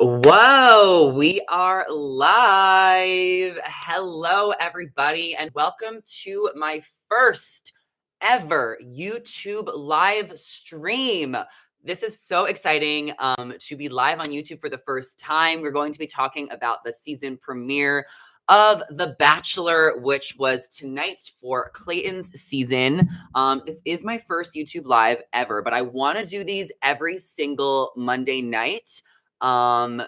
Whoa, we are live. Hello, everybody, and welcome to my first ever YouTube live stream. This is so exciting to be live on YouTube for the first time. We're going to be talking about the season premiere of The Bachelor, which was tonight for Clayton's season. This is my first YouTube live ever, but I want to do these every single Monday night.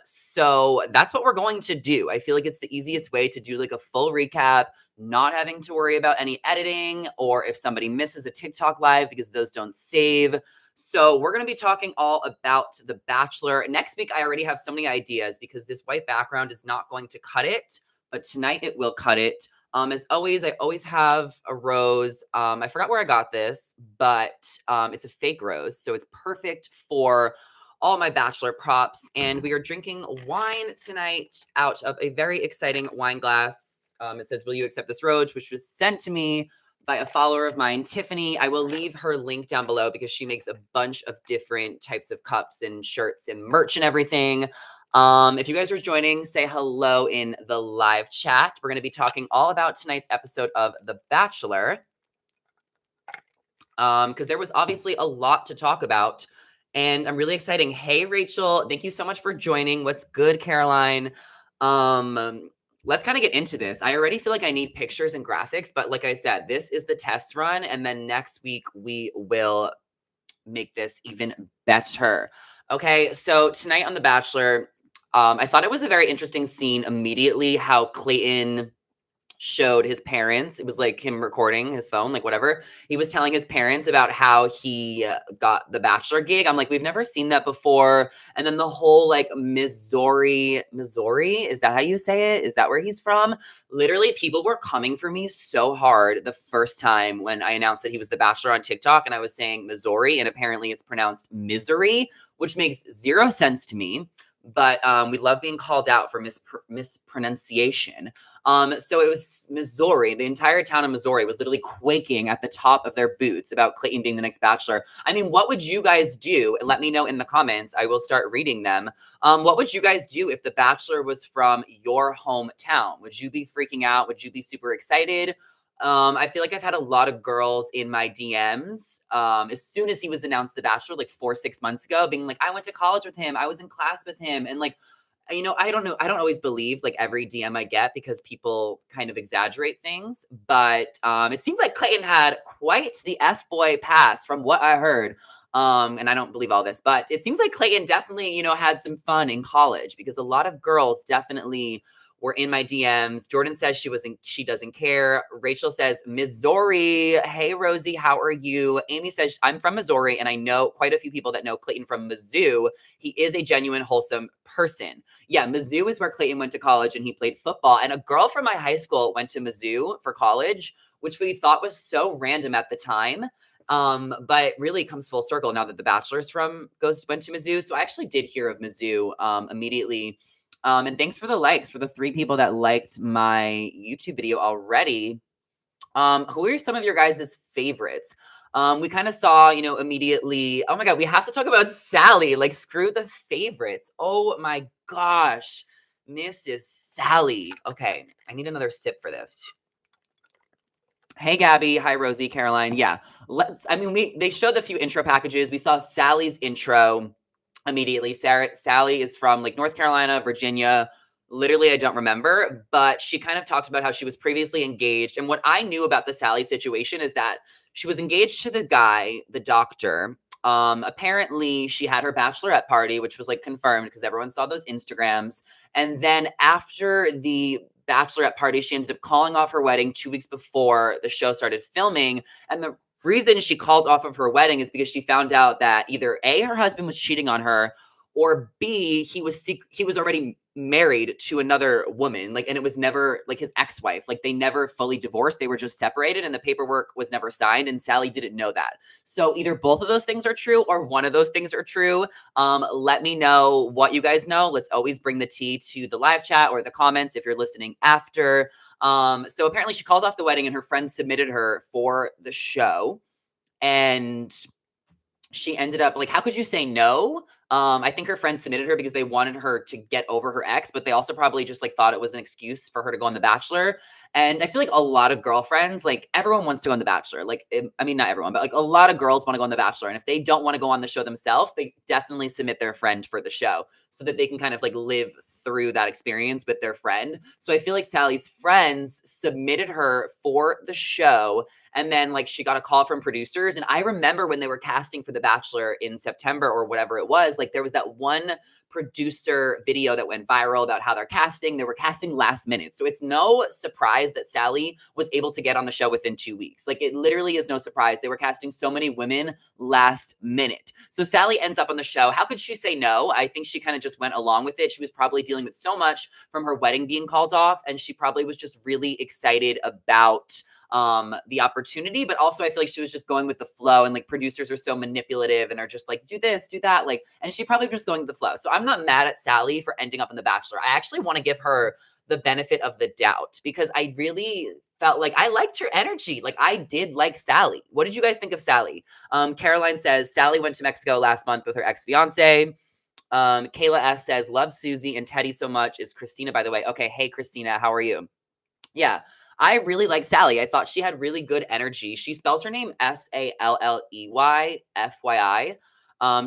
So that's what we're going to do. I feel like it's the easiest way to do like a full recap, not having to worry about any editing or if somebody misses a TikTok live because those don't save. So we're going to be talking all about The Bachelor. Next week, I already have so many ideas because this white background is not going to cut it, but tonight it will cut it. As always, I always have a rose. I forgot where I got this, but it's a fake rose. So it's perfect for all my Bachelor props, and we are drinking wine tonight out of a very exciting wine glass. It says, "Will you accept this rose?" which was sent to me by a follower of mine, Tiffany. I will leave her link down below because she makes a bunch of different types of cups and shirts and merch and everything. If you guys are joining, say hello in the live chat. We're going to be talking all about tonight's episode of The Bachelor, because there was obviously a lot to talk about. And I'm really excited. Hey, Rachel, thank you so much for joining. What's good, Caroline? Let's kind of get into this. I already feel like I need pictures and graphics, but like I said, this is the test run. And then next week, we will make this even better. Okay, so tonight on The Bachelor, I thought it was a very interesting scene immediately how Clayton showed his parents. It was like him recording his phone, like whatever. He was telling his parents about how he got the Bachelor gig. I'm like, we've never seen that before. And then the whole like Missouri, is that how you say it? Is that where he's from? Literally, people were coming for me so hard the first time when I announced that he was the Bachelor on TikTok and I was saying Missouri, and apparently it's pronounced misery, which makes zero sense to me. But we love being called out for mispronunciation. So it was Missouri. The entire town of Missouri was literally quaking at the top of their boots about Clayton being the next Bachelor. I mean, what would you guys do? Let me know in the comments. I will start reading them. What would you guys do if the Bachelor was from your hometown? Would you be freaking out? Would you be super excited? I feel like I've had a lot of girls in my DMs as soon as he was announced the Bachelor, like 4-6 months ago, being like, I went to college with him. I was in class with him. And like, I don't know. I don't always believe like every DM I get because people kind of exaggerate things. But it seems like Clayton had quite the F-boy pass from what I heard. And I don't believe all this, but it seems like Clayton definitely, had some fun in college because a lot of girls definitely were in my DMs. Jordan says she doesn't care. Rachel says, Missouri. Hey, Rosie, how are you? Amy says, I'm from Missouri, and I know quite a few people that know Clayton from Mizzou. He is a genuine, wholesome person. Yeah, Mizzou is where Clayton went to college, and he played football. And a girl from my high school went to Mizzou for college, which we thought was so random at the time. But it really comes full circle now that The Bachelor's went to Mizzou. So I actually did hear of Mizzou immediately. And thanks for the likes, for the 3 people that liked my YouTube video already. Who are some of your guys' favorites? We kind of saw, immediately, oh my God, we have to talk about Sally. Like, screw the favorites. Oh my gosh, Mrs. Sally. Okay, I need another sip for this. Hey, Gabby. Hi, Rosie, Caroline. Yeah, they showed the few intro packages. We saw Sally's intro immediately. Sally is from like North Carolina, Virginia. Literally, I don't remember, but she kind of talked about how she was previously engaged. And what I knew about the Sally situation is that she was engaged to the guy, the doctor. Apparently, she had her bachelorette party, which was like confirmed because everyone saw those Instagrams. And then after the bachelorette party, she ended up calling off her wedding 2 weeks before the show started filming. And the reason she called off of her wedding is because she found out that either A, her husband was cheating on her, or B, he was already married to another woman, like, and it was never like his ex-wife. Like, they never fully divorced. They were just separated and the paperwork was never signed, and Sally didn't know that. So either both of those things are true or one of those things are true. Let me know what you guys know. Let's always bring the tea to the live chat or the comments if you're listening after. So apparently she called off the wedding and her friends submitted her for the show. And she ended up like, how could you say no? I think her friends submitted her because they wanted her to get over her ex, but they also probably just like thought it was an excuse for her to go on The Bachelor. And I feel like a lot of girlfriends, like everyone wants to go on The Bachelor. I mean, not everyone, but like a lot of girls want to go on The Bachelor. And if they don't want to go on the show themselves, they definitely submit their friend for the show so that they can kind of like live through that experience with their friend. So I feel like Sally's friends submitted her for the show, and then like she got a call from producers. And I remember when they were casting for The Bachelor in September or whatever it was, like there was that one producer video that went viral about how they're casting. They were casting last minute. So it's no surprise that Sally was able to get on the show within 2 weeks. Like it literally is no surprise. They were casting so many women last minute. So Sally ends up on the show. How could she say no? I think she kind of just went along with it. She was probably dealing with so much from her wedding being called off, and she probably was just really excited about the opportunity. But also I feel like she was just going with the flow, and like producers are so manipulative and are just like, do this, do that, like, and she probably was just going with the flow. So I'm not mad at Sally for ending up in The Bachelor. I actually want to give her the benefit of the doubt because I really felt like I liked her energy. Like I did like Sally. What did you guys think of Sally? Caroline says Sally went to Mexico last month with her ex-fiance. Kayla S says, love Susie and Teddy so much. Is Christina, by the way. Okay, hey Christina, how are you? Yeah, I really like Sally. I thought she had really good energy. She spells her name Salley, FYI.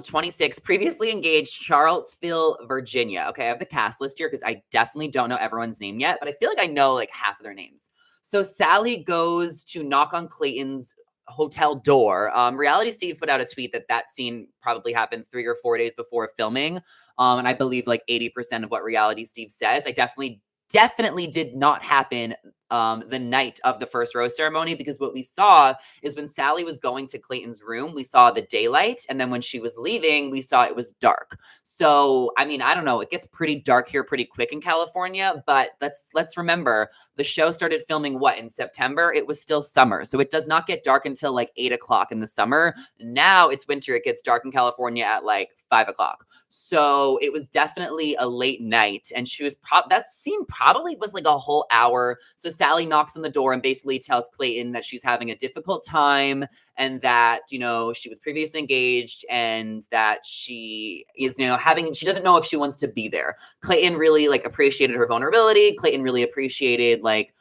26, previously engaged, Charlottesville, Virginia. Okay, I have the cast list here because I definitely don't know everyone's name yet, but I feel like I know like half of their names. So Sally goes to knock on Clayton's hotel door. Reality Steve put out a tweet that that scene probably happened 3 or 4 days before filming. And I believe like 80% of what Reality Steve says, I definitely did not happen the night of the first rose ceremony, because what we saw is when Sally was going to Clayton's room, we saw the daylight, and then when she was leaving, we saw it was dark. So, I mean, I don't know, it gets pretty dark here pretty quick in California, but let's remember the show started filming what, in September? It was still summer, so it does not get dark until like 8 o'clock in the summer. Now it's winter, it gets dark in California at like 5 o'clock. So it was definitely a late night, and she was that scene probably was like a whole hour. So Sally knocks on the door and basically tells Clayton that she's having a difficult time, and that, you know, she was previously engaged, and that she is, you know, she doesn't know if she wants to be there. Clayton really like appreciated her vulnerability. Clayton really appreciated like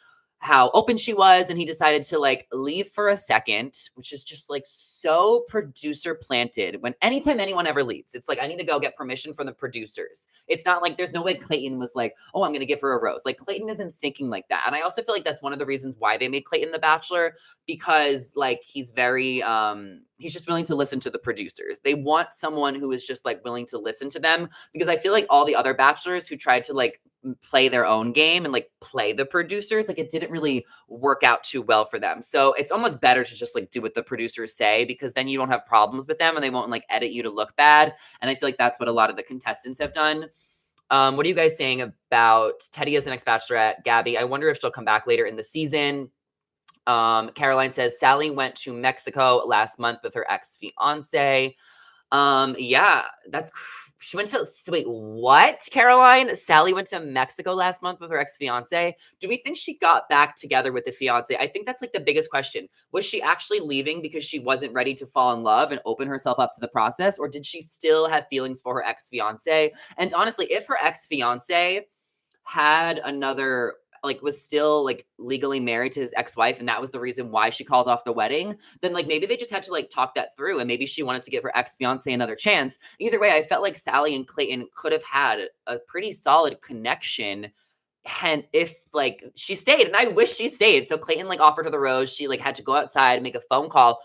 how open she was, and he decided to like leave for a second, which is just like so producer planted. When anytime anyone ever leaves, it's like I need to go get permission from the producers. It's not like there's no way Clayton was like, oh, I'm gonna give her a rose. Like Clayton isn't thinking like that. And I also feel like that's one of the reasons why they made Clayton the Bachelor, because like he's very he's just willing to listen to the producers. They want someone who is just like willing to listen to them, because I feel like all the other bachelors who tried to like play their own game and like play the producers, like it didn't really work out too well for them. So it's almost better to just like do what the producers say, because then you don't have problems with them and they won't like edit you to look bad. And I feel like that's what a lot of the contestants have done. What are you guys saying about Teddy as the next Bachelorette? Gabby, I wonder if she'll come back later in the season. Caroline says Sally went to Mexico last month with her ex-fiance. Yeah, she went to, wait, what, Caroline? Sally went to Mexico last month with her ex-fiance. Do we think she got back together with the fiance? I think that's like the biggest question. Was she actually leaving because she wasn't ready to fall in love and open herself up to the process? Or did she still have feelings for her ex-fiance? And honestly, if her ex-fiance had another, like was still like legally married to his ex-wife, and that was the reason why she called off the wedding, then like maybe they just had to like talk that through, and maybe she wanted to give her ex-fiance another chance. Either way, I felt like Sally and Clayton could have had a pretty solid connection, and if like she stayed, and I wish she stayed. So Clayton like offered her the rose. She like had to go outside and make a phone call.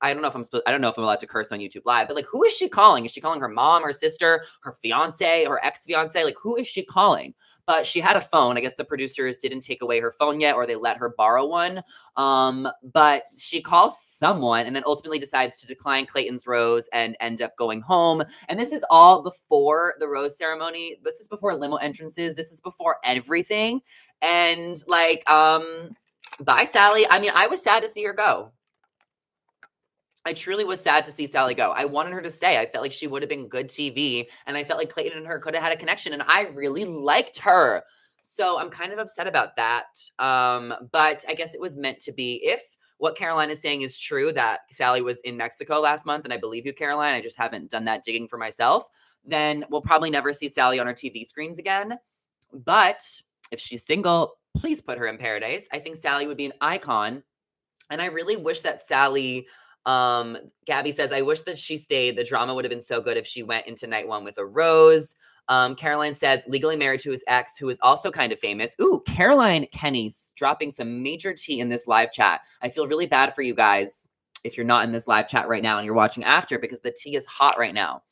I don't know if I'm allowed to curse on YouTube Live, but like, who is she calling? Is she calling her mom, her sister, her fiance, or ex-fiance? Like, who is she calling? But she had a phone. I guess the producers didn't take away her phone yet, or they let her borrow one. But she calls someone and then ultimately decides to decline Clayton's rose and end up going home. And this is all before the rose ceremony. This is before limo entrances. This is before everything. And like, bye, Sally. I mean, I was sad to see her go. I truly was sad to see Sally go. I wanted her to stay. I felt like she would have been good TV, and I felt like Clayton and her could have had a connection, and I really liked her. So I'm kind of upset about that. But I guess it was meant to be. If what Caroline is saying is true, that Sally was in Mexico last month, and I believe you, Caroline, I just haven't done that digging for myself, then we'll probably never see Sally on our TV screens again. But if she's single, please put her in paradise. I think Sally would be an icon. And I really wish that Sally, Gabby says, I wish that she stayed. The drama would have been so good if she went into night one with a rose. Caroline says, legally married to his ex, who is also kind of famous. Ooh, Caroline Kenny's dropping some major tea in this live chat. I feel really bad for you guys if you're not in this live chat right now and you're watching after, because the tea is hot right now.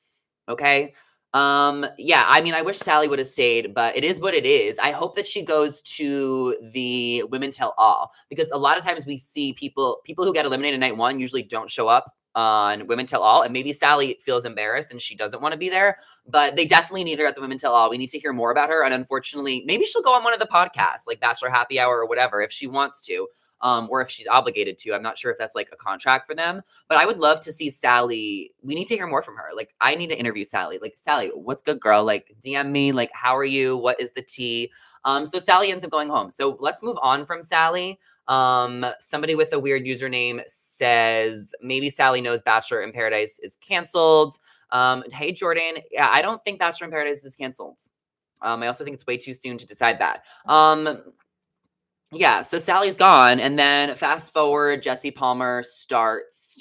Okay. Yeah, I mean, I wish Sally would have stayed, but it is what it is. I hope that she goes to the Women Tell All, because a lot of times we see people who get eliminated night one usually don't show up on Women Tell All, and maybe Sally feels embarrassed and she doesn't want to be there, but they definitely need her at the Women Tell All. We need to hear more about her, and unfortunately, maybe she'll go on one of the podcasts, like Bachelor Happy Hour or whatever, if she wants to. Or if she's obligated to. I'm not sure if that's like a contract for them, but I would love to see Sally. We need to hear more from her. Like, I need to interview Sally. Like, Sally, what's good, girl? Like, DM me. Like, how are you? What is the tea? So Sally ends up going home. So let's move on from Sally. Somebody with a weird username says maybe Sally knows Bachelor in Paradise is canceled. Hey, Jordan. Yeah, I don't think Bachelor in Paradise is canceled. I also think it's way too soon to decide that. Yeah, so Sally's gone, and then fast forward, Jesse Palmer starts,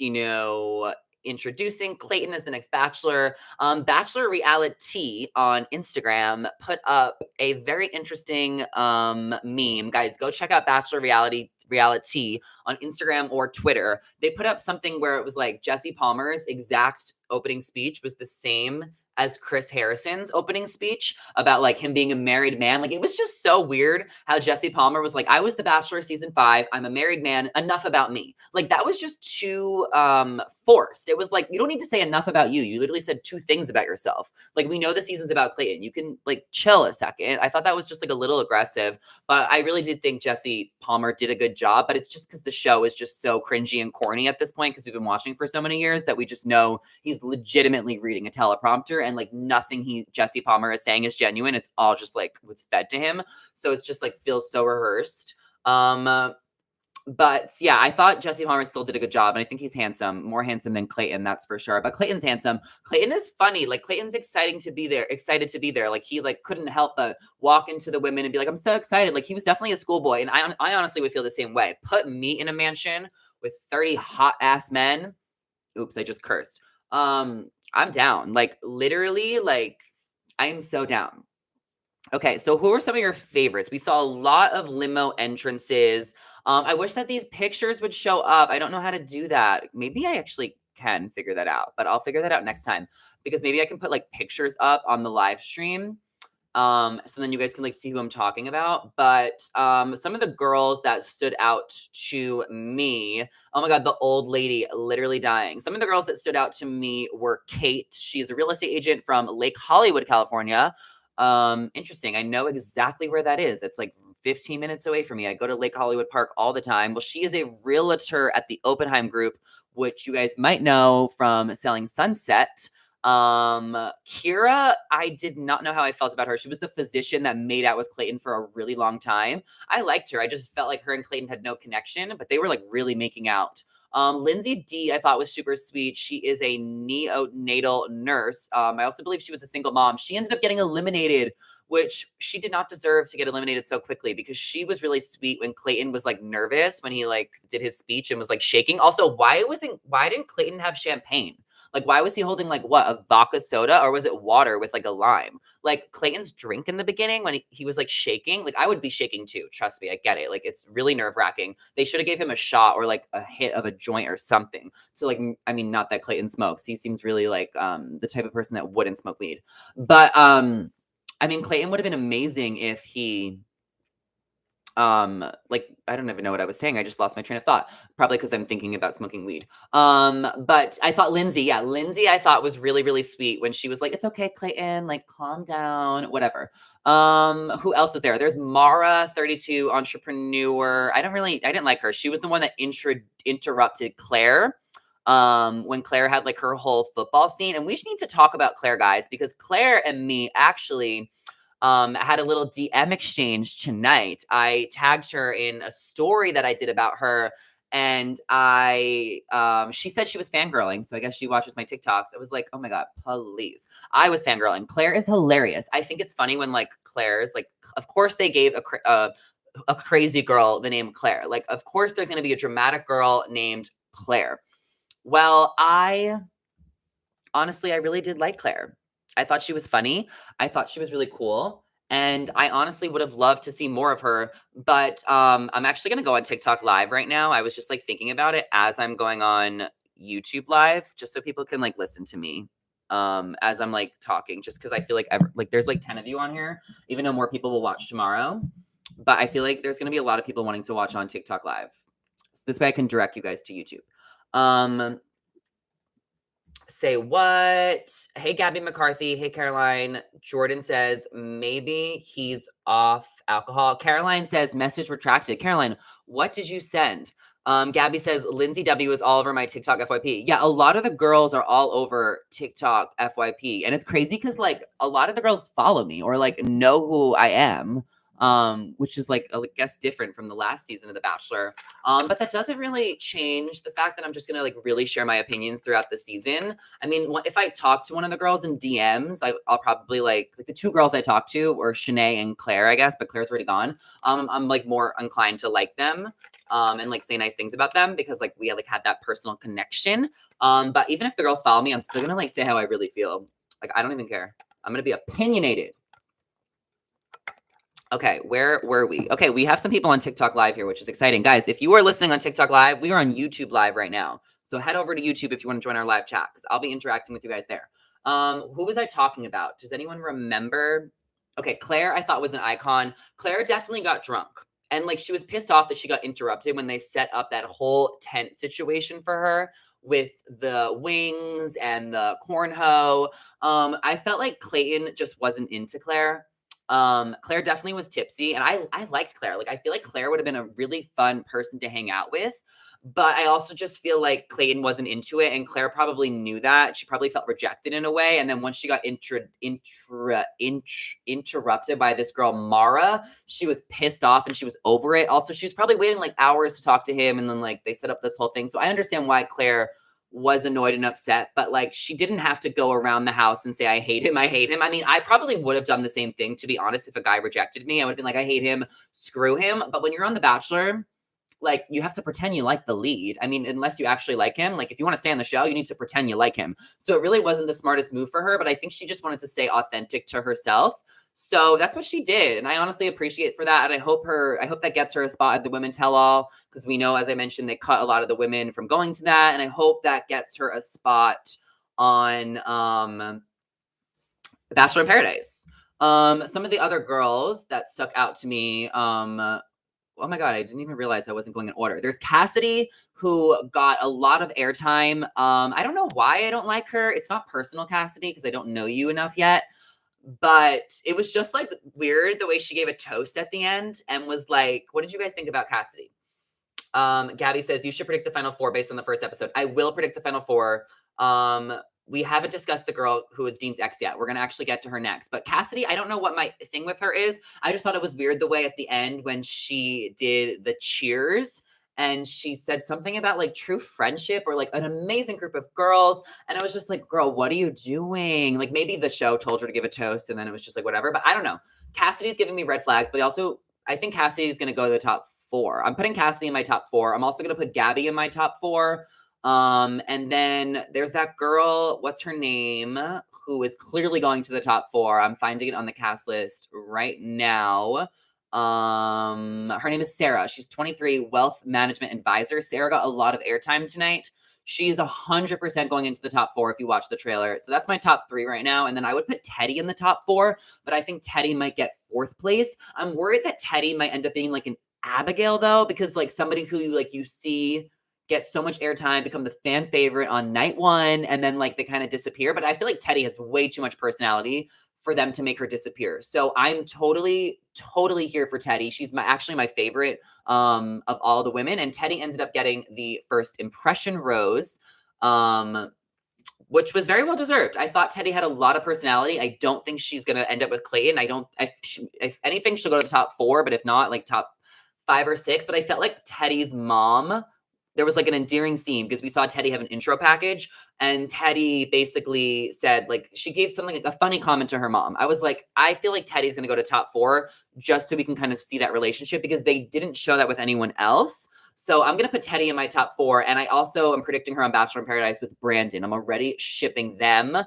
introducing Clayton as the next Bachelor. Bachelor Reality on Instagram put up a very interesting meme. Guys, go check out Bachelor Reality on Instagram or Twitter. They put up something where it was like Jesse Palmer's exact opening speech was the same as Chris Harrison's opening speech about like him being a married man. Like, it was just so weird how Jesse Palmer was like, I was the Bachelor season 5. I'm a married man. Enough about me. Like, that was just too forced. It was like, you don't need to say enough about you. You literally said 2 things about yourself. Like, we know the season's about Clayton. You can like chill a second. I thought that was just like a little aggressive, but I really did think Jesse Palmer did a good job. But it's just because the show is just so cringy and corny at this point, because we've been watching for so many years, that we just know he's legitimately reading a teleprompter, and like nothing Jesse Palmer is saying is genuine. It's all just like what's fed to him. So it's just like feels so rehearsed. But yeah, I thought Jesse Palmer still did a good job, and I think he's handsome, more handsome than Clayton, that's for sure. But Clayton's handsome. Clayton is funny. Like, Clayton's excited to be there. Like, he like couldn't help but walk into the women and be like, I'm so excited. Like, he was definitely a schoolboy, and I honestly would feel the same way. Put me in a mansion with 30 hot ass men. Oops, I just cursed. I'm down. Like, literally, like, I am so down. Okay, so who are some of your favorites? We saw a lot of limo entrances. I wish that these pictures would show up. I don't know how to do that. Maybe I actually can figure that out, but I'll figure that out next time, because maybe I can put like pictures up on the live stream. So then you guys can like see who I'm talking about. But some of the girls that stood out to me, oh my God, the old lady literally dying. Some of the girls that stood out to me were Kate. She's a real estate agent from Lake Hollywood, California. Interesting. I know exactly where that is. That's like 15 minutes away from me. I go to Lake Hollywood Park all the time. Well, she is a realtor at the Oppenheim Group, which you guys might know from Selling Sunset. Kira, I did not know how I felt about her. She was the physician that made out with Clayton for a really long time. I liked her. I just felt like her and Clayton had no connection, but they were like really making out. Lindsay D, I thought was super sweet. She is a neonatal nurse. I also believe she was a single mom. She ended up getting eliminated, which she did not deserve to get eliminated so quickly, because she was really sweet when Clayton was like nervous when he like did his speech and was like shaking. Also, why didn't Clayton have champagne? Like, why was he holding like what, a vodka soda, or was it water with like a lime? Like, Clayton's drink in the beginning when he was like shaking, like I would be shaking too. Trust me, I get it. Like, it's really nerve wracking. They should have gave him a shot or like a hit of a joint or something. So like, I mean, not that Clayton smokes. He seems really like the type of person that wouldn't smoke weed. But I mean, Clayton would have been amazing if he like, I don't even know what I was saying. I just lost my train of thought, probably because I'm thinking about smoking weed. But I thought Lindsay, I thought was really, really sweet when she was like, it's okay, Clayton, like, calm down, whatever. Who else was there? There's Mara, 32, entrepreneur. I didn't like her. She was the one that interrupted Claire when Claire had like her whole football scene. And we should need to talk about Claire, guys, because Claire and me actually had a little DM exchange tonight. I tagged her in a story that I did about her, and she said she was fangirling, so I guess she watches my TikToks. I was like, oh my God, please. I was fangirling. Claire is hilarious. I think it's funny when like Claire's like, of course they gave a crazy girl the name Claire. Like, of course there's going to be a dramatic girl named Claire. Well, honestly, I really did like Claire. I thought she was funny. I thought she was really cool. And I honestly would have loved to see more of her. But I'm actually going to go on TikTok live right now. I was just like thinking about it as I'm going on YouTube live, just so people can like listen to me as I'm like talking, just because I feel like there's like 10 of you on here, even though more people will watch tomorrow. But I feel like there's going to be a lot of people wanting to watch on TikTok live. So this way I can direct you guys to YouTube. Say what? Hey, Gabby McCarthy. Hey, Caroline. Jordan says maybe he's off alcohol. Caroline says message retracted. Caroline, what did you send? Gabby says Lindsay W is all over my TikTok FYP. Yeah, a lot of the girls are all over TikTok FYP. And it's crazy because like a lot of the girls follow me or like know who I am. Which is like, I guess, different from the last season of The Bachelor. But that doesn't really change the fact that I'm just going to like really share my opinions throughout the season. I mean, if I talk to one of the girls in DMs, I'll probably like the two girls I talked to were Shanae and Claire, I guess, but Claire's already gone. I'm like more inclined to like them. And like say nice things about them because like we like had that personal connection. But even if the girls follow me, I'm still gonna like say how I really feel. Like I don't even care. I'm gonna be opinionated. Okay, where were we? Okay, we have some people on TikTok Live here, which is exciting. Guys, if you are listening on TikTok Live, we are on YouTube Live right now. So head over to YouTube if you want to join our live chat because I'll be interacting with you guys there. Who was I talking about? Does anyone remember? Okay, Claire, I thought was an icon. Claire definitely got drunk. And like she was pissed off that she got interrupted when they set up that whole tent situation for her with the wings and the cornhole. I felt like Clayton just wasn't into Claire. Claire definitely was tipsy, and I liked Claire. Like I feel like Claire would have been a really fun person to hang out with. But I also just feel like Clayton wasn't into it, and Claire probably knew that. She probably felt rejected in a way. And then once she got interrupted by this girl, Mara, she was pissed off and she was over it. Also, she was probably waiting like hours to talk to him, and then like they set up this whole thing. So I understand why Claire was annoyed and upset, but like she didn't have to go around the house and say, I hate him. I hate him. I mean, I probably would have done the same thing, to be honest. If a guy rejected me, I would have been like, I hate him. Screw him. But when you're on The Bachelor, like you have to pretend you like the lead. I mean, unless you actually like him, like if you want to stay on the show, you need to pretend you like him. So it really wasn't the smartest move for her, but I think she just wanted to stay authentic to herself. So that's what she did. And I honestly appreciate for that. And I hope that gets her a spot at the Women Tell All, because we know, as I mentioned, they cut a lot of the women from going to that. And I hope that gets her a spot on Bachelor in Paradise. Some of the other girls that stuck out to me, oh my God, I didn't even realize I wasn't going in order. There's Cassidy, who got a lot of airtime. I don't know why I don't like her. It's not personal, Cassidy, because I don't know you enough yet. But it was just like weird the way she gave a toast at the end and was like, what did you guys think about Cassidy? Gabby says, you should predict the final four based on the first episode. I will predict the final four. We haven't discussed the girl who is Dean's ex yet. We're going to actually get to her next. But Cassidy, I don't know what my thing with her is. I just thought it was weird the way at the end when she did the cheers and she said something about like true friendship or like an amazing group of girls. And I was just like, girl, what are you doing? Like maybe the show told her to give a toast and then it was just like, whatever. But I don't know. Cassidy's giving me red flags, but I think Cassidy's going to go to the top four. I'm putting Cassidy in my top four. I'm also going to put Gabby in my top four. And then there's that girl, what's her name, who is clearly going to the top four. I'm finding it on the cast list right now. Her name is Sarah. She's 23, wealth management advisor. Sarah got a lot of airtime tonight. She's 100% going into the top four if you watch the trailer. So that's my top three right now. And then I would put Teddy in the top four, but I think Teddy might get fourth place. I'm worried that Teddy might end up being like an Abigail though, because like somebody who you see get so much airtime, become the fan favorite on night one, and then like they kind of disappear. But I feel like Teddy has way too much personality for them to make her disappear. So I'm totally here for Teddy. She's actually my favorite of all the women. And Teddy ended up getting the first impression rose, which was very well deserved. I thought Teddy had a lot of personality. I don't think she's going to end up with Clayton. If anything, she'll go to the top four, but if not, like top 5 or 6. But I felt like Teddy's mom there was like an endearing scene because we saw Teddy have an intro package, and Teddy basically said, like, she gave something, like a funny comment to her mom. I was like, I feel like Teddy's gonna go to top 4 just so we can kind of see that relationship because they didn't show that with anyone else. So I'm gonna put Teddy in my top 4, and I also am predicting her on Bachelor in Paradise with Brandon. I'm already shipping them.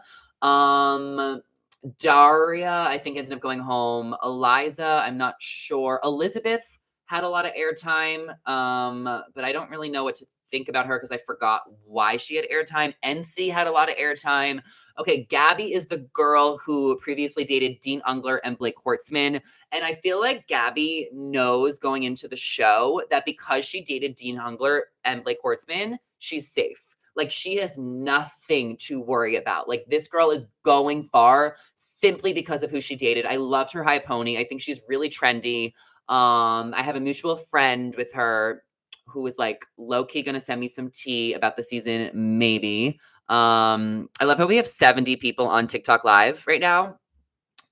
Daria, I think, ended up going home. Eliza, I'm not sure. Elizabeth had a lot of airtime, but I don't really know what to think about her because I forgot why she had airtime. NC had a lot of airtime. Okay, Gabby is the girl who previously dated Dean Ungler and Blake Hortzman. And I feel like Gabby knows going into the show that because she dated Dean Ungler and Blake Hortzman, she's safe. Like, she has nothing to worry about. Like, this girl is going far simply because of who she dated. I loved her high pony. I think she's really trendy. I have a mutual friend with her who was like low-key gonna send me some tea about the season, maybe. I love how we have 70 people on TikTok Live right now,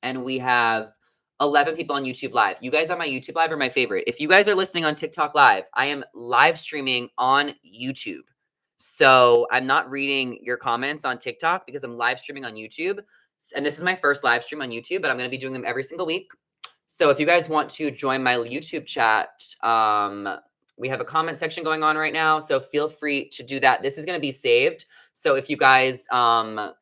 and we have 11 people on YouTube Live. You guys on my YouTube Live are my favorite. If you guys are listening on TikTok Live, I am live streaming on YouTube. So I'm not reading your comments on TikTok because I'm live streaming on YouTube. And this is my first live stream on YouTube, but I'm going to be doing them every single week. So if you guys want to join my YouTube chat, we have a comment section going on right now. So feel free to do that. This is going to be saved. So if you guys, YouTube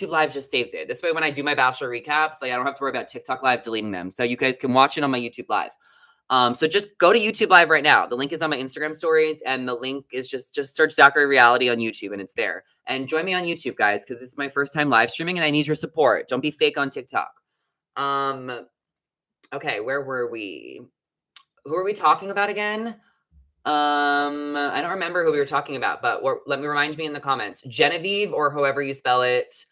Live just saves it. This way, when I do my Bachelor recaps, like, I don't have to worry about TikTok Live deleting them. So you guys can watch it on my YouTube Live. So just go to YouTube Live right now. The link is on my Instagram stories, and the link is just search Zachary Reality on YouTube, and it's there. And join me on YouTube, guys, because this is my first time live streaming, and I need your support. Don't be fake on TikTok. Okay, where were we? Who are we talking about again? I don't remember who we were talking about, but let me remind me in the comments. Genevieve, or however you spell it.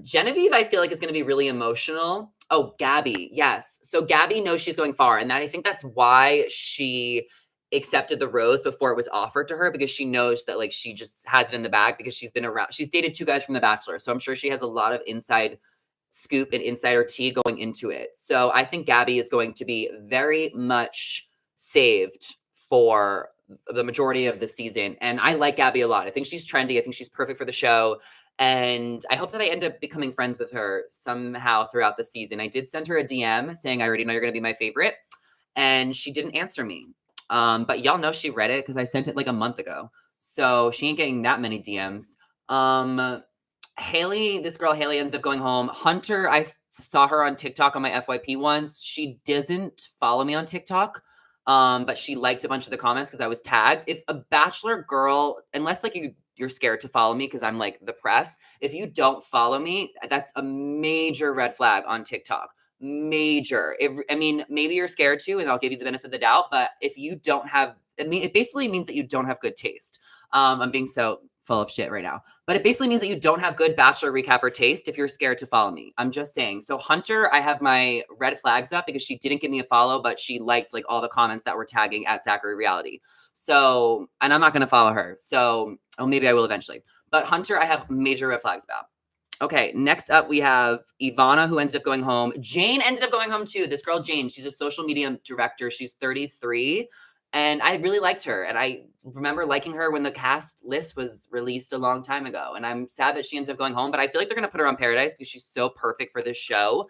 Genevieve, I feel like, is going to be really emotional. Oh, Gabby. Yes. So Gabby knows she's going far. And I think that's why she accepted the rose before it was offered to her, because she knows that, like, she just has it in the bag because she's been around. She's dated 2 guys from The Bachelor. So I'm sure she has a lot of inside scoop and insider tea going into it. So I think Gabby is going to be very much saved for the majority of the season. And I like Gabby a lot. I think she's trendy. I think she's perfect for the show. And I hope that I end up becoming friends with her somehow throughout the season. I did send her a DM saying, I already know you're going to be my favorite. And she didn't answer me. But y'all know she read it because I sent it like a month ago. So she ain't getting that many DMs. Haley, this girl Haley, ended up going home. Hunter, I saw her on TikTok on my FYP once. She doesn't follow me on TikTok. But she liked a bunch of the comments because I was tagged. If a Bachelor girl, unless like you're scared to follow me because I'm like the press, if you don't follow me, that's a major red flag on TikTok. Major. I mean, maybe you're scared to, and I'll give you the benefit of the doubt. But if you don't have, it basically means that you don't have good taste. I'm being so full of shit right now. But it basically means that you don't have good Bachelor recapper taste if you're scared to follow me. I'm just saying. So Hunter, I have my red flags up because she didn't give me a follow, but she liked like all the comments that were tagging at Zachary Reality. So, and I'm not going to follow her. So, oh, maybe I will eventually. But Hunter, I have major red flags about. Okay, next up we have Ivana, who ended up going home. Jane ended up going home too. This girl, Jane, she's a social media director. She's 33. And I really liked her. And I remember liking her when the cast list was released a long time ago. And I'm sad that she ends up going home. But I feel like they're going to put her on Paradise because she's so perfect for this show.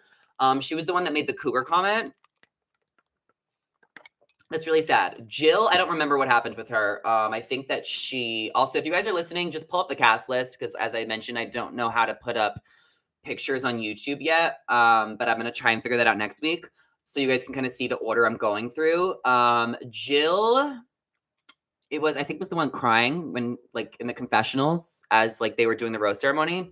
She was the one that made the cougar comment. That's really sad. Jill, I don't remember what happened with her. I think that she also, if you guys are listening, just pull up the cast list because, as I mentioned, I don't know how to put up pictures on YouTube yet. But I'm going to try and figure that out next week so you guys can kind of see the order I'm going through. Jill, I think was the one crying when, like, in the confessionals as like they were doing the rose ceremony.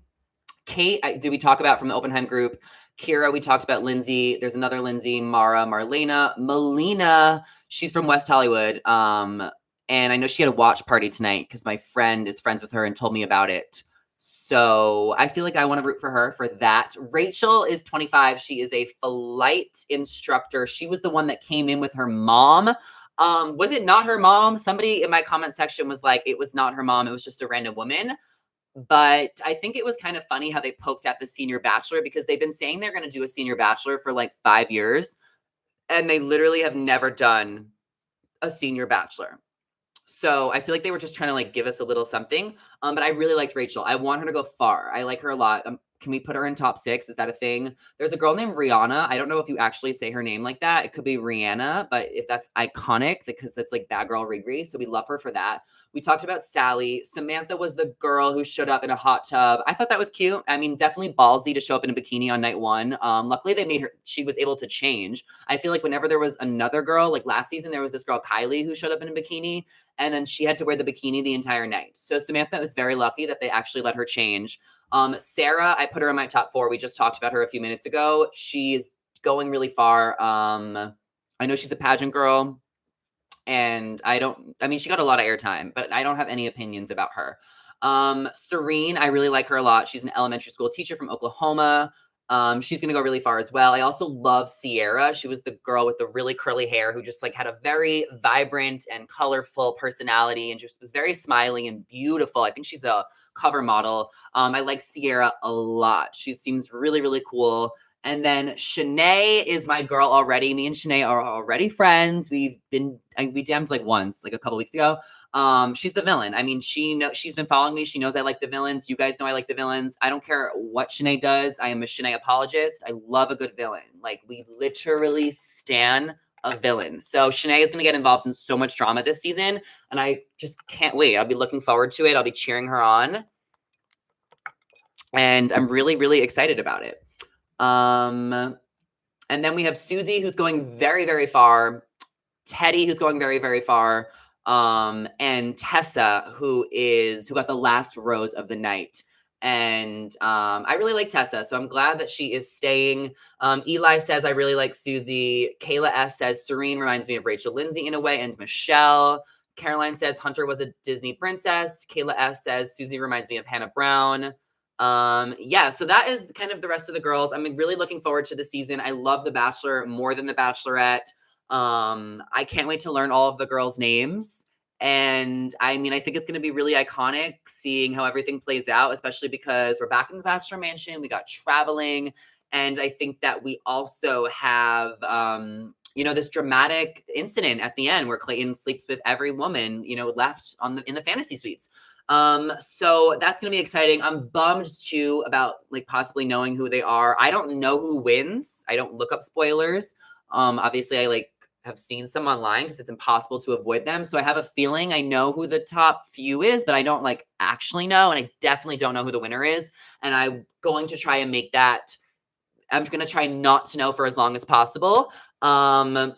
Kate, did we talk about from the Oppenheim group? Kira, we talked about Lindsay. There's another Lindsay, Mara, Marlena, Melina. She's from West Hollywood. And I know she had a watch party tonight because my friend is friends with her and told me about it. So I feel like I want to root for her for that. Rachel is 25. She is a flight instructor. She was the one that came in with her mom. Was it not her mom? Somebody in my comment section was like, it was not her mom. It was just a random woman. But I think it was kind of funny how they poked at the senior Bachelor because they've been saying they're going to do a senior Bachelor for like 5 years. And they literally have never done a senior bachelor. So I feel like they were just trying to like give us a little something. But I really liked Rachel. I want her to go far. I like her a lot. Can we put her in top 6? Is that a thing? There's a girl named Rihanna. I don't know if you actually say her name like that. It could be Rihanna, but if that's iconic because that's like Bad Girl Riri. So we love her for that. We talked about Sally. Samantha was the girl who showed up in a hot tub. I thought that was cute. I mean, definitely ballsy to show up in a bikini on night 1. Luckily, they made her, she was able to change. I feel like whenever there was another girl, like last season, there was this girl, Kylie, who showed up in a bikini, and then she had to wear the bikini the entire night. So Samantha was very lucky that they actually let her change. Sarah, I put her in my top 4. We just talked about her a few minutes ago. She's going really far. I know she's a pageant girl. And she got a lot of airtime, but I don't have any opinions about her. Serene, I really like her a lot. She's an elementary school teacher from Oklahoma. She's gonna go really far as well. I also love Sierra. She was the girl with the really curly hair who just like had a very vibrant and colorful personality and just was very smiling and beautiful. I think she's a cover model. I like Sierra a lot. She seems really, really cool. And then Shanae is my girl already. Me and Shanae are already friends. We DM'd like once, like a couple weeks ago. She's the villain. I mean, she's been following me. She knows I like the villains. You guys know I like the villains. I don't care what Shanae does. I am a Shanae apologist. I love a good villain. Like we literally stan a villain. So Shanae is going to get involved in so much drama this season. And I just can't wait. I'll be looking forward to it. I'll be cheering her on. And I'm really, really excited about it. And then we have Susie, who's going very, very far. Teddy, who's going very, very far. And Tessa, who got the last rose of the night. And I really like Tessa, so I'm glad that she is staying. Eli says, I really like Susie. Kayla S says, Serene reminds me of Rachel Lindsay in a way, and Michelle. Caroline says, Hunter was a Disney princess. Kayla S says, Susie reminds me of Hannah Brown. Yeah, so that is kind of the rest of the girls. I'm really looking forward to the season. I love The Bachelor more than The Bachelorette. I can't wait to learn all of the girls' names. And I mean, I think it's going to be really iconic seeing how everything plays out, especially because we're back in the Bachelor Mansion. We got traveling. And I think that we also have, this dramatic incident at the end where Clayton sleeps with every woman, left in the fantasy suites. So that's going to be exciting. I'm bummed too about like possibly knowing who they are. I don't know who wins. I don't look up spoilers. Obviously I have seen some online because it's impossible to avoid them. So I have a feeling I know who the top few is, but I don't actually know. And I definitely don't know who the winner is. And I'm going to try and I'm going to try not to know for as long as possible. Oh,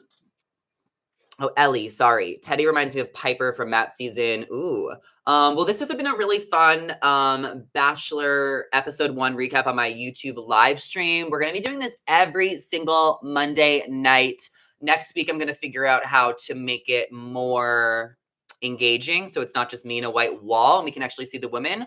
Ellie, sorry. Teddy reminds me of Piper from that season. Ooh. Well, this has been a really fun Bachelor episode 1 recap on my YouTube live stream. We're going to be doing this every single Monday night. Next week, I'm going to figure out how to make it more engaging so it's not just me and a white wall and we can actually see the women.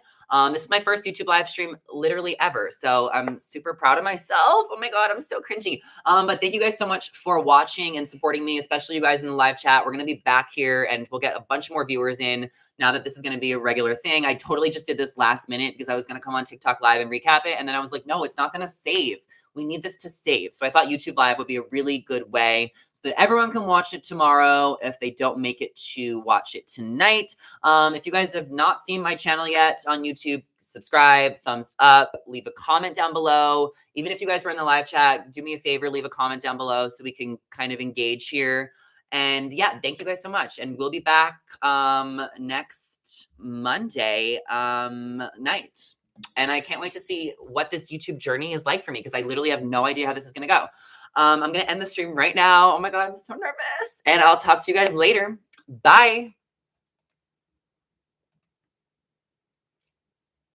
This is my first YouTube live stream literally ever, so I'm super proud of myself. Oh my god, I'm so cringy. But thank you guys so much for watching and supporting me, especially you guys in the live chat. We're going to be back here and we'll get a bunch more viewers in now that this is going to be a regular thing. I totally just did this last minute because I was going to come on TikTok live and recap it, and then I was like, no, it's not going to save. We need this to save. So I thought YouTube Live would be a really good way so that everyone can watch it tomorrow if they don't make it to watch it tonight. If you guys have not seen my channel yet on YouTube, subscribe, thumbs up, leave a comment down below. Even if you guys were in the live chat, do me a favor, leave a comment down below so we can kind of engage here. And yeah, thank you guys so much. And we'll be back next Monday night. And I can't wait to see what this YouTube journey is like for me because I literally have no idea how this is going to go. I'm going to end the stream right now. Oh my God, I'm so nervous. And I'll talk to you guys later. Bye.